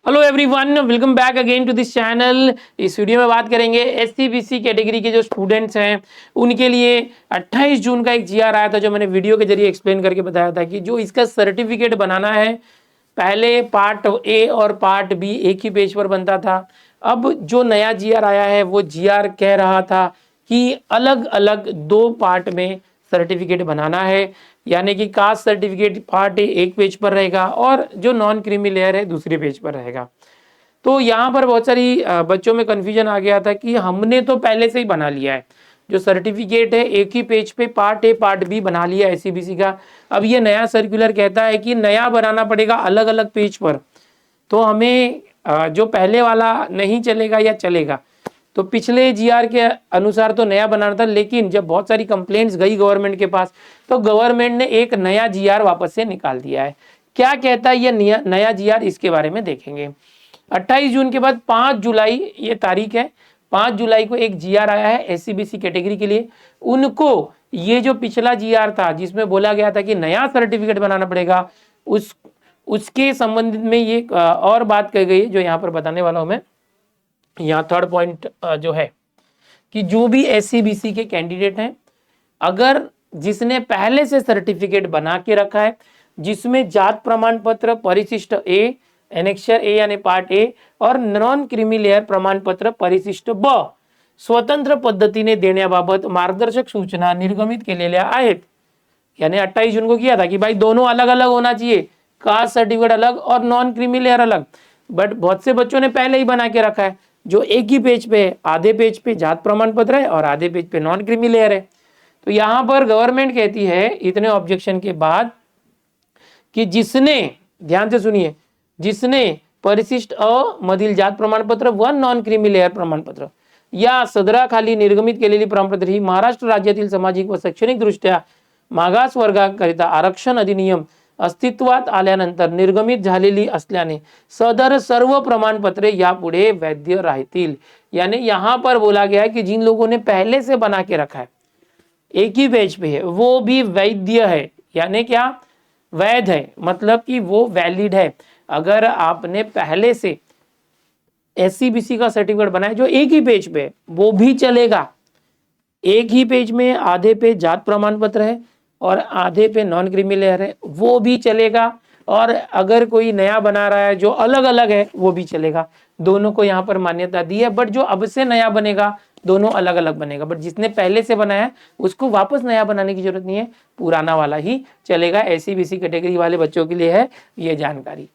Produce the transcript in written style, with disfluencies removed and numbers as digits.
Hello everyone, welcome back again to this channel. इस video में बात करेंगे एससी बीसी कैटेगरी के जो स्टूडेंट्स हैं उनके लिए 28 जून का एक जीआर आया था, जो मैंने वीडियो के जरिए एक्सप्लेन करके बताया था कि जो इसका सर्टिफिकेट बनाना है, पहले पार्ट ए और पार्ट बी एक ही पेज पर बनता था। अब जो नया जीआर आया है वो जीआर कह रहा था कि अलग अलग दो पार्ट में सर्टिफिकेट बनाना है, यानी कि कास्ट सर्टिफिकेट पार्ट ए एक पेज पर रहेगा और जो नॉन क्रीमी लेयर है दूसरे पेज पर रहेगा। तो यहाँ पर बहुत सारी बच्चों में कन्फ्यूजन आ गया था कि हमने तो पहले से ही बना लिया है, जो सर्टिफिकेट है एक ही पेज पे पार्ट ए पार्ट बी बना लिया एससीबीसी का। अब ये नया सर्कुलर कहता है कि नया बनाना पड़ेगा अलग अलग पेज पर। तो हमें जो पहले वाला नहीं चलेगा या चलेगा, तो पिछले जीआर के अनुसार तो नया बनाना था, लेकिन जब बहुत सारी कंप्लेंट्स गई गवर्नमेंट के पास तो गवर्नमेंट ने एक नया जीआर वापस से निकाल दिया है। क्या कहता है ये नया जीआर, इसके बारे में देखेंगे। 28 जून के बाद 5 जुलाई ये तारीख है, 5 जुलाई को एक जीआर आया है एससीबीसी कैटेगरी के लिए। उनको ये जो पिछला जीआर था जिसमें बोला गया था कि नया सर्टिफिकेट बनाना पड़ेगा, उसके संबंधित में ये और बात कही गई है जो यहाँ पर बताने वाला हूं मैं। यहाँ थर्ड पॉइंट जो है कि जो भी एससीबीसी के कैंडिडेट हैं, अगर जिसने पहले से सर्टिफिकेट बना के रखा है जिसमें जात प्रमाण पत्र परिशिष्ट ए, एनेक्सर ए यानी पार्ट ए और नॉन क्रीमी लेयर प्रमाण पत्र परिशिष्ट ब स्वतंत्र पद्धतीने देण्याबाबत मार्गदर्शक सूचना निर्गमित केलेल्या आहेत। यानी 28 जून को किया था कि भाई दोनों अलग अलग होना चाहिए, कास्ट सर्टिफिकेट अलग और नॉन क्रीमी लेयर अलग। बट बहुत से बच्चों ने पहले ही बना के रखा है, जो एक ही पेज पे है, आधे पेज पे जात प्रमाण पत्र है और आधे पेज पे नॉन क्रीमी लेयर है। तो यहां पर गवर्नमेंट कहती है इतने ऑब्जेक्शन के बाद कि जिसने, ध्यान से सुनिए, जिसने परिशिष्ट अ मधील जात प्रमाणपत्र व नॉन क्रीमी लेयर प्रमाणपत्र या सदराखाली निर्गमित केलेली प्रमाणपत्र ही महाराष्ट्र राज्यातील सामाजिक व शैक्षणिक दृष्ट्या मागास वर्गाकरिता आरक्षण अधिनियम अस्तित्वात आल्यानंतर निर्गमित झालेली असल्याने सदर सर्व प्रमाणपत्रे यापुढे वैध राहतील। यानी यहाँ पर बोला गया है कि जिन लोगों ने पहले से बना के रखा है, एक ही पेज पे है, वो भी वैध है। यानी क्या वैध है, मतलब कि वो वैलिड है। अगर आपने पहले से एससीबीसी का सर्टिफिकेट बनाया जो एक ही पेज पे है, वो भी चलेगा। एक ही पेज में आधे पे जात प्रमाण पत्र है और आधे पे नॉन क्रीमी लेयर है, वो भी चलेगा। और अगर कोई नया बना रहा है जो अलग अलग है, वो भी चलेगा। दोनों को यहाँ पर मान्यता दी है। बट जो अब से नया बनेगा दोनों अलग अलग बनेगा। बट जिसने पहले से बनाया है उसको वापस नया बनाने की जरूरत नहीं है, पुराना वाला ही चलेगा। एससीबीसी कैटेगरी वाले बच्चों के लिए है ये जानकारी।